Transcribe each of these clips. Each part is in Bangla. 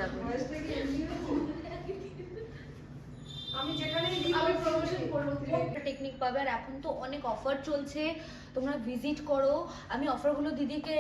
যাবে। টেকনিক পাবে। আর এখন তো অনেক অফার চলছে, তোমরা ভিজিট করো। আমি অফারগুলো দিদিকে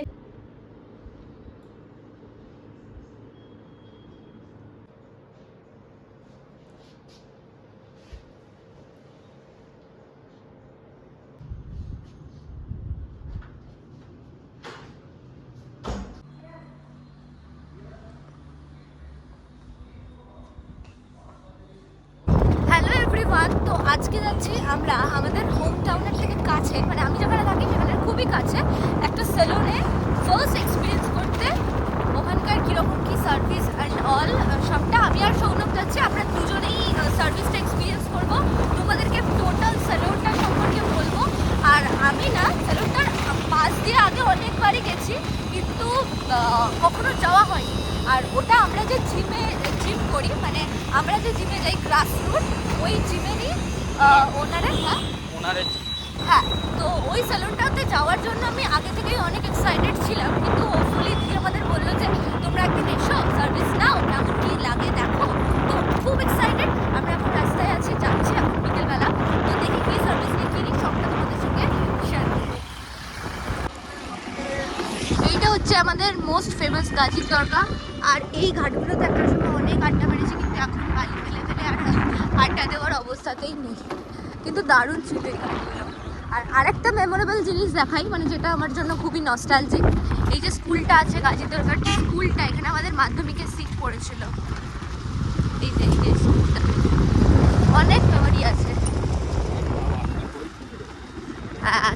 তো আজকে যাচ্ছি আমরা আমাদের হোম টাউনের থেকে কাছে, মানে আমি যেখানে থাকি সেখানে খুবই কাছে একটা সেলুনে ফার্স্ট এক্সপিরিয়েন্স করতে। ওখানকার কীরকম কী সার্ভিস অ্যান্ড অল সবটা আমি আর সৌনক যাচ্ছি, আমরা দুজনেই সার্ভিসটা এক্সপিরিয়েন্স করব, তোমাদেরকে টোটাল সেলুনটা সম্পর্কে বলবো। আর আমি না সেলুনটার পাশ দিয়ে আগে অনেকবারই গেছি, কিন্তু কখনো যাওয়া হয়নি। আর ওটা আমরা যে জিম করি, মানে আমরা যে জিমে যাই গ্রাসরুট, ওই জিমেরই ওনারের হ্যাঁ। তো ওই সেলুনটাতে যাওয়ার জন্য আমি আগে থেকেই অনেক এক্সাইটেড ছিলাম, কিন্তু হোপফুলি দিদি আমাদের বললো যে তোমরা একদিন এসো, সার্ভিস নাও, কেমন কী লাগে দেখো। তো খুব এক্সাইটেড। আমরা এখন রাস্তায় আছি, যাচ্ছি এখন বিকেলবেলা। তো দেখি কী সার্ভিস নিয়ে কিনি, সবটা তোমাদের সঙ্গে শেয়ার করবো। এইটা হচ্ছে আমাদের মোস্ট ফেমাস গাজীর দরগা। আর এই ঘাটগুলোতে একটা সময় অনেক আড্ডা মেরেছি, কিন্তু এখন বালি ফেলে ফেলে আর আড্ডা দেওয়ার অবস্থাতেই নেই, কিন্তু দারুণ ছিল এই ঘাটগুলো। আর আরেকটা মেমোরেবল জিনিস দেখাই, মানে যেটা আমার জন্য খুবই নস্টালজিক, এই যে স্কুলটা আছে গাজীর দরগার স্কুলটা, এখানে আমাদের মাধ্যমিকের সিট পড়েছিল। এই যে স্কুলটা অনেক মেমোরি আছে। হ্যাঁ,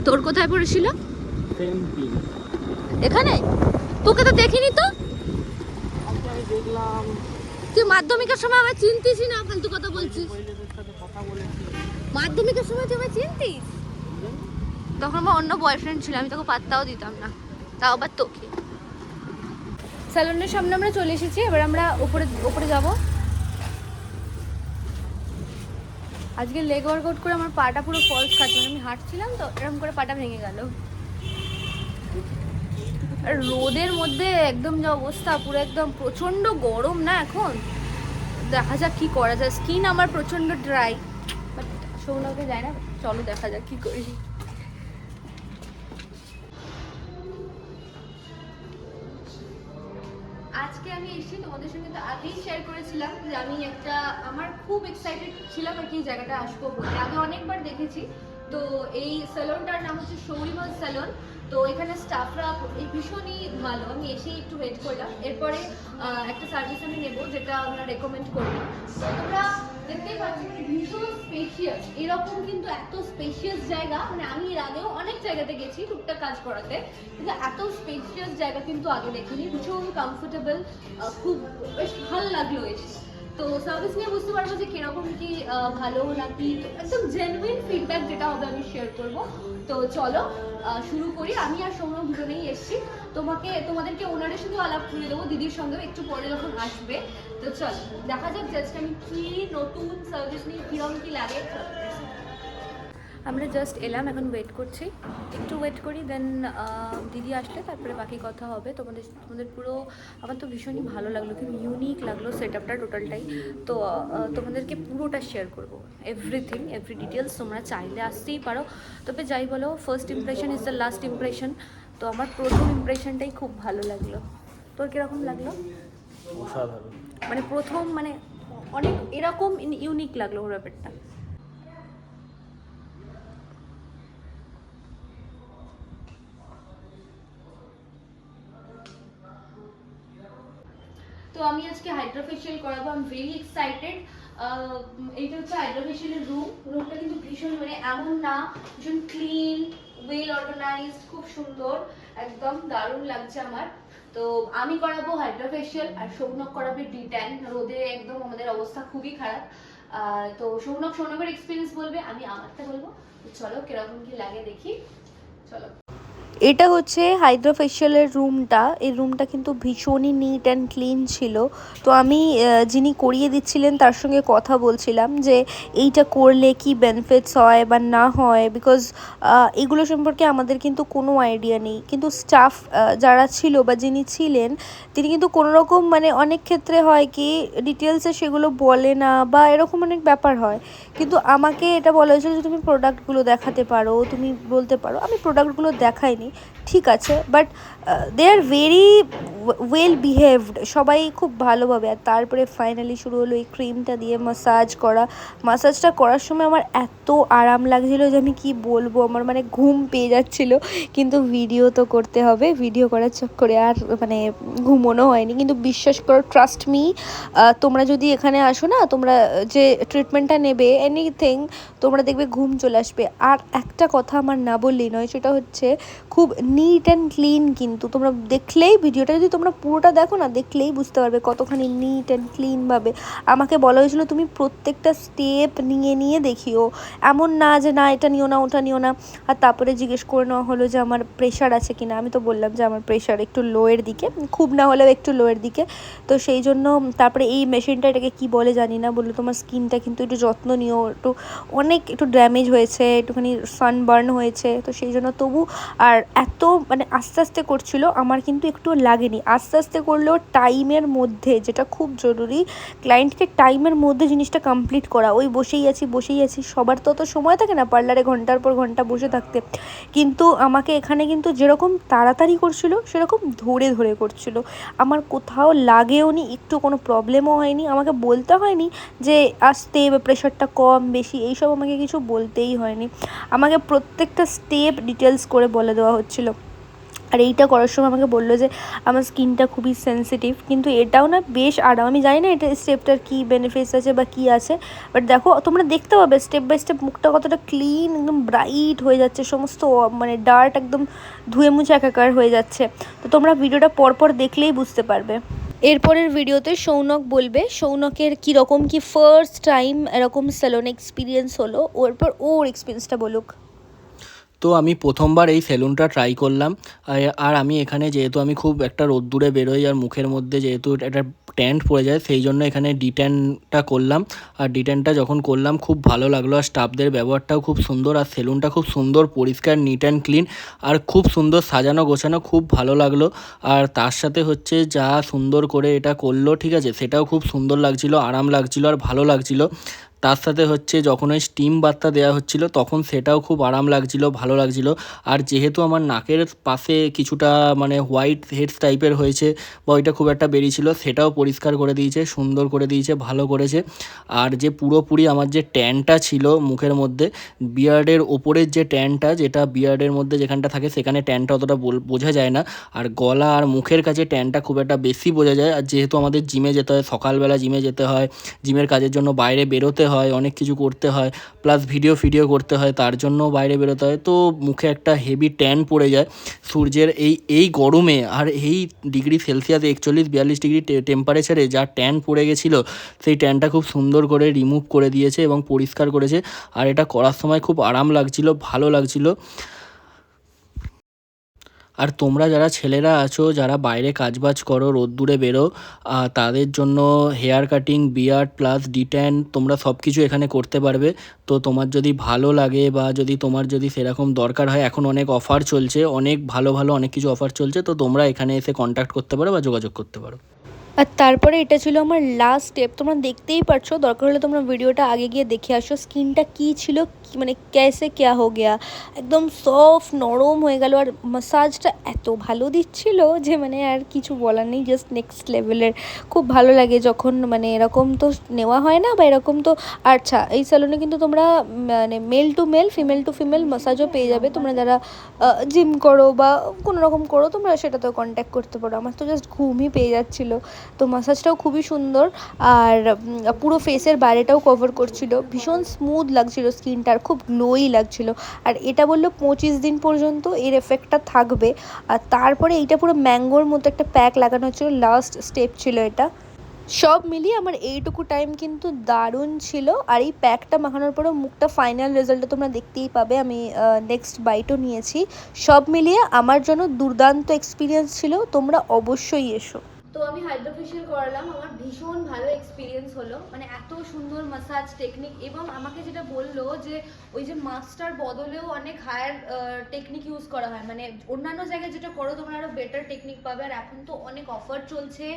তোর কোথায় পড়েছিল? এখানে? তোকে তো দেখিনি তো। তুই মাধ্যমিকের সময় আমার চিনতিস না, ফালতু কথা বলছিস। মাধ্যমিকের সময় তুই আমার চিনতিস? তখন আমার অন্য বয়ফ্রেন্ড ছিল, আমি তোকে পাত্তাও দিতাম না, তাও আবার তোকে। স্যালুনের সামনে আমরা চলে এসেছি, এবার আমরা উপরে যাব। আজকে লেগ ওয়ার্কআউট করে আমার পাটা পুরো ফলস খাচ্ছে, মানে আমি হাঁটছিলাম তো এরকম করে পাটা ভেঙে গেল। আর রোদের মধ্যে একদম যা অবস্থা, পুরো একদম প্রচণ্ড গরম না এখন। দেখা যাক কি করা যায়, স্কিন আমার প্রচণ্ড ড্রাই, বাট সৌনকে যায় না। চলো দেখা যাক কি করি। আজকে আমি এসে তোমাদের সঙ্গে তো আগেই শেয়ার করেছিলাম যে আমি আমার খুব এক্সাইটেড ছিলাম আর কি জায়গাটা আসবো বলে। আগে অনেকবার দেখেছি। তো এই সেলুনটার নাম হচ্ছে শৌরিমল সেলুন। তো এখানে স্টাফরা ভীষণই ভালো। আমি এসেই একটু ওয়েট করলাম, এরপরে একটা সার্ভিস আমি নেবো যেটা আমরা রেকমেন্ড করি। তো তোমরা দেখতেই পাচ্ছি মানে ভীষণ স্পেশিয়াস। এরকম কিন্তু এত স্পেশিয়াস জায়গা, মানে আমি এর আগেও অনেক জায়গাতে গেছি টুকটাক কাজ করাতে, কিন্তু এত স্পেশিয়াস জায়গা কিন্তু আগে দেখিনি। ভীষণ কমফোর্টেবল, খুব বেশ ভালো লাগলো এসে। তো সার্ভিস নিয়ে বুঝতে পারবো যে কিরকম কি ভালো নাকি একদম জেনুইন ফিডব্যাক যেটা হবে আমি শেয়ার করব। তো চলো শুরু করি। আমি আর সৌরভ দুজনেই এসেছি, তোমাদেরকে ওনারের সঙ্গে আলাপ করে দেবো, দিদির সঙ্গেও একটু পরে যখন আসবে। তো চলো দেখা যাক জাস্ট আমি কি নতুন সার্ভিস নিয়ে কিরকম কি লাগে। আমরা জাস্ট এলাম, এখন ওয়েট করছি, একটু ওয়েট করি, দেন দিদি আসলে তারপরে বাকি কথা হবে। তোমাদের পুরো আমার তো ভীষণই ভালো লাগলো, খুব ইউনিক লাগলো সেট আপটা টোটালটাই। তো তোমাদেরকে পুরোটা শেয়ার করবো, এভরিথিং, এভরি ডিটেলস। তোমরা চাইলে আসতেই পারো, তবে যাই বলো first impression is the last impression. তো আমার প্রথম ইমপ্রেশনটাই খুব ভালো লাগলো। তোর কীরকম লাগলো? মানে প্রথম মানে অনেক এরকম ইউনিক লাগলো ওর ব্যাপারটা। তো আমি আজকে হাইড্রোফেশিয়াল করাবো, আই এম ভেরি এক্সাইটেড। এইটা হচ্ছে হাইড্রোফেশিয়ালের রুমটা কিন্তু ভীষণ মানে এমন না, ভীষণ ক্লিন, ওয়েল অর্গানাইজড, খুব সুন্দর, একদম দারুণ লাগছে আমার। তো আমি করাবো হাইড্রোফেশিয়াল আর সৌনক করাবে ডি10। রোদে একদম আমাদের অবস্থা খুবই খারাপ। তো সৌনকের এক্সপিরিয়েন্স বলবে, আমি আমারটা বলবো। তো চলো কিরকম কি লাগে দেখি, চলো। এটা হচ্ছে হাইড্রা ফেশিয়ালের রুমটা। এই রুমটা কিন্তু ভীষণই নিট অ্যান্ড ক্লিন ছিল। তো আমি যিনি করিয়ে দিচ্ছিলেন তার সঙ্গে কথা বলছিলাম যে এইটা করলে কি বেনিফিটস হয় বা না হয়, বিকজ এগুলো সম্পর্কে আমাদের কিন্তু কোনো আইডিয়া নেই। কিন্তু স্টাফ যারা ছিল বা যিনি ছিলেন তিনি কিন্তু কোনো রকম মানে অনেক ক্ষেত্রে হয় কি ডিটেলসে সেগুলো বলে না বা এরকম অনেক ব্যাপার হয়। কিন্তু আমাকে এটা বলা হয়েছিল যে তুমি প্রোডাক্টগুলো দেখাতে পারো, তুমি বলতে পারো। আমি প্রোডাক্টগুলো দেখাইনি, ঠিক আছে, but they are very well behaved, সবাই খুব ভালোভাবে। আর তারপরে ফাইনালি শুরু হলো এই ক্রিমটা দিয়ে মাসাজ করা। মাসাজটা করার সময় আমার এত আরাম লাগছিলো যে আমি কি বলবো, আমার মানে ঘুম পেয়ে যাচ্ছিলো। কিন্তু ভিডিও তো করতে হবে, ভিডিও করার চক্করে আর মানে ঘুমোনো হয়নি। কিন্তু বিশ্বাস করো, ট্রাস্ট মি, তোমরা যদি এখানে আসো না, তোমরা যে ট্রিটমেন্টটা নেবে এনিথিং, তোমরা দেখবে ঘুম চলে আসবে। আর একটা কথা আমার না বললেই নয়, সেটা হচ্ছে খুব নিট অ্যান্ড ক্লিন। কিন্তু তোমরা দেখলেই, ভিডিওটা যদি তোমরা পুরোটা দেখো না, দেখলেই বুঝতে পারবে কতখানি নিট অ্যান্ড ক্লিনভাবে। আমাকে বলা হয়েছিল তুমি প্রত্যেকটা স্টেপ নিয়ে নিয়ে দেখিও, এমন না যে না এটা নিও না ওটা নিও না। আর তারপরে জিজ্ঞেস করে নেওয়া হলো যে আমার প্রেশার আছে কি না। আমি তো বললাম যে আমার প্রেশার একটু লোয়ের দিকে, খুব না হলেও একটু লোয়ের দিকে। তো সেই জন্য তারপরে এই মেশিনটা, এটাকে কি বলে জানি না, বললো তোমার স্কিনটা কিন্তু একটু যত্ন নিও, একটু ড্যামেজ হয়েছে, একটুখানি সানবার্ন হয়েছে। তো সেই জন্য তবু, আর এত মানে আস্তে আস্তে করছিল, আমার কিন্তু একটু লাগেনি। আস্তে আস্তে করলেও টাইমের মধ্যে, যেটা খুব জরুরি, ক্লায়েন্টকে টাইমের মধ্যে জিনিসটা কমপ্লিট করা। ওই বসেই আছি, সবার তো অত সময় থাকে না পার্লারে ঘন্টার পর ঘন্টা বসে থাকতে। কিন্তু আমাকে এখানে কিন্তু যেরকম তাড়াতাড়ি করছিল, সেরকম ধরে ধরে করছিল। আমার কোথাও লাগেও নি, একটু কোনো প্রবলেমও হয়নি। আমাকে বলতে হয়নি যে আসতে প্রেশারটা কম বেশি, এইসব আমাকে কিছু বলতেই হয়নি। আমাকে প্রত্যেকটা স্টেপ ডিটেলস করে বলে দেওয়া হচ্ছিলো। আর এইটা করার সময় আমাকে বললো যে আমার স্কিনটা খুবই সেন্সিটিভ, কিন্তু এটাও না বেশ আরাম। আমি জানি না এটা স্টেপটার কী বেনিফিটস আছে বা কী আছে, বাট দেখো তোমরা দেখতে পাবে স্টেপ বাই স্টেপ মুখটা কতটা ক্লিন, একদম ব্রাইট হয়ে যাচ্ছে, সমস্ত মানে ডার্ট একদম ধুয়ে মুছে একাকার হয়ে যাচ্ছে। তো তোমরা ভিডিওটা পরপর দেখলেই বুঝতে পারবে। এরপরের ভিডিওতে সৌনক বলবে সৌনকের কীরকম কি ফার্স্ট টাইম এরকম স্যালন এক্সপিরিয়েন্স হলো, ওরপর ওর এক্সপিরিয়েন্সটা বলুক। তো আমি প্রথমবার এই সেলুনটা ট্রাই করলাম। আর আমি এখানে যেহেতু আমি খুব একটা রোদ্দুরে বেরোই, আর মুখের মধ্যে যেহেতু একটা ট্যান্ট পড়ে যায়, সেই জন্য এখানে ডিট্যানটা করলাম। আর ডিট্যানটা যখন করলাম খুব ভালো লাগলো, আর স্টাফদের ব্যবহারটাও খুব সুন্দর, আর সেলুনটা খুব সুন্দর পরিষ্কার, নিট অ্যান্ড ক্লিন, আর খুব সুন্দর সাজানো গোছানো, খুব ভালো লাগলো। আর তার সাথে হচ্ছে যা সুন্দর করে এটা করলো, ঠিক আছে, সেটাও খুব সুন্দর লাগছিলো, আরাম লাগছিলো আর ভালো লাগছিলো। তার সাথে হচ্ছে যখন ওই স্টিম বাথটা দেওয়া হচ্ছিলো, তখন সেটাও খুব আরাম লাগছিলো, ভালো লাগছিলো। আর যেহেতু আমার নাকের পাশে কিছুটা মানে হোয়াইট হেডস টাইপের হয়েছে বা ওইটা খুব একটা বেরিয়েছিল, সেটাও পরিষ্কার করে দিয়েছে, সুন্দর করে দিয়েছে, ভালো করেছে। আর যে পুরোপুরি আমার যে ট্যানটা ছিল মুখের মধ্যে, বিয়ার্ডের ওপরের যে ট্যানটা, যেটা বিয়ার্ডের মধ্যে যেখানটা থাকে, সেখানে ট্যানটা অতটা বোঝা যায় না। আর গলা আর মুখের কাছে ট্যানটা খুব একটা বেশি বোঝা যায়। আর যেহেতু আমাদের জিমে যেতে হয়, সকালবেলা জিমে যেতে হয়, জিমের কাজের জন্য বাইরে বেরোতে হয়, অনেক কিছু করতে হয়, প্লাস ভিডিও করতে হয়, তার জন্য বাইরে বেরোতে হয়। তো মুখে একটা হেভি ট্যান পড়ে যায় সূর্যের এই গরমে। আর এই ডিগ্রি সেলসিয়াস 41-42 ডিগ্রি টেম্পারেচারে যা ট্যান পড়ে গেছিলো, সেই ট্যানটা খুব সুন্দর করে রিমুভ করে দিয়েছে এবং পরিষ্কার করেছে। আর এটা করার সময় খুব আরাম লাগছিলো, ভালো লাগছিলো। আর তোমরা যারা ছেলেরা আছো, যারা বাইরে কাজবাজ করো, রোদ্দুরে বেরো, তাদের জন্য hair cutting, beard plus detan, তোমরা সব কিছু এখানে করতে পারবে। তো তোমার যদি ভালো লাগে বা তোমার যদি সেরকম দরকার হয়, এখন অনেক অফার চলছে, অনেক ভালো ভালো অনেক কিছু অফার চলছে। তো তোমরা এখানে এসে কন্ট্যাক্ট করতে পারো বা যোগাযোগ করতে পারো। আর তারপরে এটা ছিল আমার লাস্ট স্টেপ। তোমরা দেখতেই পারছো, দরকার হলে তোমরা ভিডিওটা আগে গিয়ে দেখে আসো স্কিনটা কী ছিল, মানে ক্যাসে ক্যা হো গিয়া, একদম সফট নরম হয়ে গেল। আর মাসাজটা এত ভালো দিচ্ছিল যে মানে আর কিছু বলার নেই, জাস্ট নেক্সট লেভেলের। খুব ভালো লাগে যখন মানে এরকম তো নেওয়া হয় না বা এরকম তো। আচ্ছা, এই স্যালুনে কিন্তু তোমরা মানে male to male, female to female মাসাজও পেয়ে যাবে। তোমরা যারা জিম করো বা কোনো রকম করো, তোমরা সেটাতেও কন্ট্যাক্ট করতে পারো। আমার তো জাস্ট ঘুমই পেয়ে যাচ্ছিলো। তো মাসাজটাও খুবই সুন্দর, আর পুরো ফেসের বাইরেটাও কভার করছিল, ভীষণ স্মুথ লাগছিল স্কিনটা, আর খুব গ্লোই লাগছিল। আর এটা বললো 25 দিন পর্যন্ত এর এফেক্টটা থাকবে। আর তারপরে এইটা পুরো ম্যাঙ্গোর মতো একটা প্যাক লাগানো হচ্ছিলো, লাস্ট স্টেপ ছিল এটা। সব মিলিয়ে আমার এইটুকু টাইম কিন্তু দারুণ ছিল। আর এই প্যাকটা মাখানোর পরেও মুখটা ফাইনাল রেজাল্টটা তোমরা দেখতেই পাবে। আমি নেক্সট বাইটও নিয়েছি। সব মিলিয়ে আমার জন্য দুর্দান্ত এক্সপিরিয়েন্স ছিল। তোমরা অবশ্যই এসো। তো আমি হাইড্রো ফেশিয়াল করালাম, আমার ভীষণ ভালো এক্সপিরিয়েন্স হলো, মানে এত সুন্দর মাসাজ টেকনিক, এবং আমাকে যেটা বললো যে ওই যে মাস্কটার বদলেও অনেক হায়ার টেকনিক ইউজ করা হয়, মানে অন্যান্য জায়গায় যেটা করো তোমরা আরও বেটার টেকনিক পাবে। আর এখন তো অনেক অফার চলছে,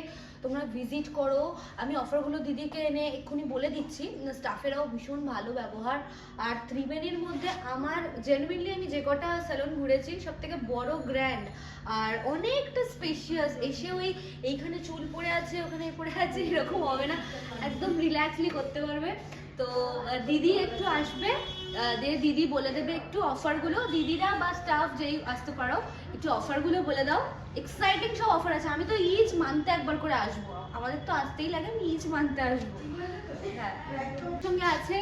তোমরা ভিজিট করো। আমি অফারগুলো দিদিকে এনে এক্ষুনি বলে দিচ্ছি, স্টাফেরাও ভীষণ ভালো ব্যবহার। আর ত্রিবেণীর মধ্যে আমার জেনুইনলি আমি যে কটা স্যালন ঘুরেছি সব থেকে বড়, গ্র্যান্ড আর অনেকটা স্পেশিয়াস। এসে ওই এইখানে চুল পড়ে আছে ওখানে পড়ে আছে এরকম হবে না, একদম রিল্যাক্সলি করতে পারবে। তো দিদি একটু আসবে, দিয়ে দিদি বলে দেবে একটু অফারগুলো। দিদিরা বা স্টাফ যেই আসতে পারো একটু অফারগুলো বলে দাও। এক্সাইটিং সব অফার আছে। আমি তো ইচ মান্থে একবার করে আসবো, আমাদের তো আসতেই লাগে, আমি ইচ মান্থে আসবো। হ্যাঁ, সঙ্গে আছে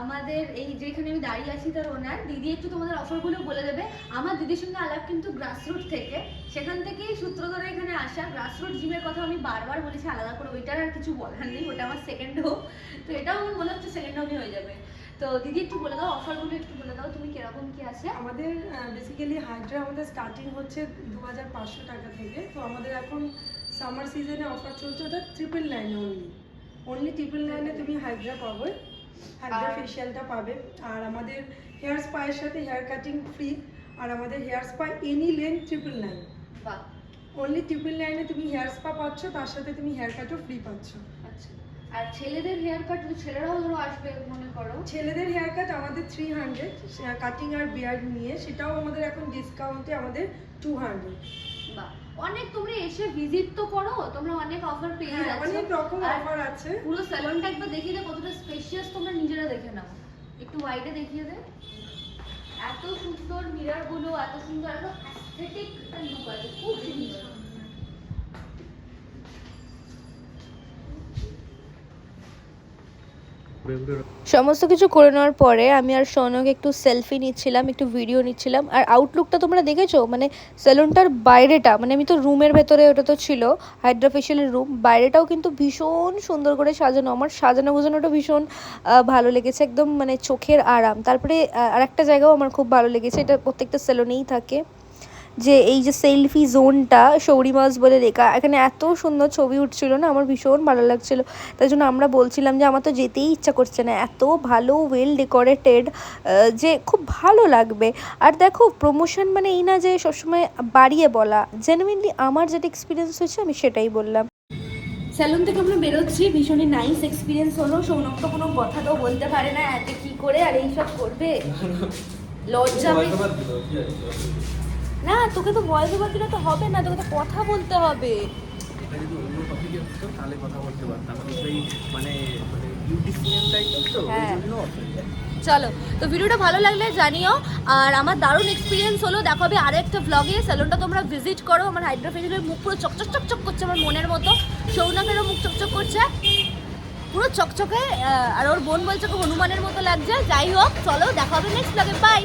আমাদের এই যেখানে আমি দাঁড়িয়ে আছি তার ওনার দিদি, একটু তোমাদের অফারগুলো বলে দেবে। আমার দিদির সঙ্গে আলাপ কিন্তু গ্রাসরুট থেকে, সেখান থেকেই সূত্র ধরে এখানে আসা। গ্রাসরুট জিমের কথা আমি বারবার বলেছি আলাদা করে, ওইটার আর কিছু বলার নেই, ওটা আমার সেকেন্ড হোক। তো এটাও আমার মনে হচ্ছে সেকেন্ড হোমই হয়ে যাবে। তো দিদি একটু বলে দাও অফারগুলো, একটু বলে দাও তুমি কিরকম কি আছে। আমাদের বেসিক্যালি হাইড্রা আমাদের স্টার্টিং হচ্ছে 2500 টাকা থেকে। তো আমাদের এখন সামার সিজনে অফার চলছে, ওটা 999 অনলি 999 তুমি হাইড্রা পাবে, হাইড্রা ফেশিয়ালটা পাবে। আর আমাদের হেয়ার স্পায়ের সাথে হেয়ার কাটিং ফ্রি। আর আমাদের হেয়ার স্পা এনি লেন্থ 999, বাহ, অনলি 999 তুমি হেয়ার স্পা পাচ্ছ, তার সাথে তুমি হেয়ার কাটও ফ্রি পাচ্ছ। আচ্ছা। আর ছেলেদের হেয়ার কাট, ছেলেরাও ধরো আসবে মনে করো, ছেলেদের হেয়ার কাট আমাদের 300 কাটিং আর বিয়ার্ড নিয়ে, সেটাও আমাদের এখন ডিসকাউন্টে আমাদের 200। বাহ, অনেক তোমরা এসে ভিজিট তো করো, তোমরা অনেক অফার পেয়ে যাচ্ছ, অনেক রকম অফার আছে। পুরো স্যালনটা একবার দেখিয়ে দে কতটা স্পেশিয়াস, তোমরা নিজেরা দেখে নাও, একটু ওয়াইডে দেখিয়ে দে। এত সুন্দর মিরর গুলো, এত সুন্দর, এত অ্যাস্থেটিক লুক আছে, খুব সুন্দর। সমস্ত কিছু করে নেওয়ার পরে আমি আর সৌনক একটু সেলফি নিচ্ছিলাম, একটু ভিডিও নিচ্ছিলাম। আর আউটলুকটা তোমরা দেখেছো, মানে সেলুনটার বাইরেটা, মানে আমি তো রুমের ভেতরে, ওটা তো ছিল হাইড্রা ফেশিয়ালের রুম, বাইরেটাও কিন্তু ভীষণ সুন্দর করে সাজানো। আমার সাজানো গোজানোটা ভীষণ ভালো লেগেছে, একদম মানে চোখের আরাম। তারপরে আর একটা জায়গাও আমার খুব ভালো লেগেছে, এটা প্রত্যেকটা সেলুনেই থাকে, যে এই যে সেলফি জোনটা, শৌরিমাস বলে লেখা, এখানে এত সুন্দর ছবি উঠছিল না, আমার ভীষণ ভালো লাগছিল। তাই জন্য আমরা বলছিলাম যে আমার তো যেতেই ইচ্ছা করছে না, এত ভালো ওয়েল ডেকোরেটেড যে খুব ভালো লাগবে। আর দেখো প্রমোশন মানে এই না যে সবসময় বাড়িয়ে বলা, জেনুইনলি আমার যেটা এক্সপিরিয়েন্স হয়েছে আমি সেটাই বললাম। স্যালুন থেকে আমরা বেরোচ্ছি, ভীষণই নাইস এক্সপিরিয়েন্স হলো। সৌনক তো কোনো কথা তো বলতে পারে না, এত কি করে আর এইসব করবে, লজ্জা না। তোকে তো ভয়েস ওভার দিলে তো হবে না, তোকে তো কথা বলতে হবে। এটা যদি অন্য টপিকে হতো তাহলে কথা বলতে পারতাম, তো সেই মানে বিউটিশিয়ান টাইপের তো ওই জন্য অসুবিধা। চলো, তো ভিডিওটা ভালো লাগলে জানিও। আর আমার দারুণ এক্সপিরিয়েন্স হলো, দেখো হবে আরও একটা ভ্লগে। স্যালুনটা তোমরা ভিজিট করো। আমার হাইড্রা ফেশিয়ালের মুখ পুরো চকচক চকচক করছে আমার মনের মতো, সৌনকেরও মুখ চকচক করছে পুরো চকচকে। আর ওর বোন বলছে খুব হনুমানের মতো লাগছে। যাই হোক, চলো দেখা হবে নেক্সট ভ্লগে, বাই।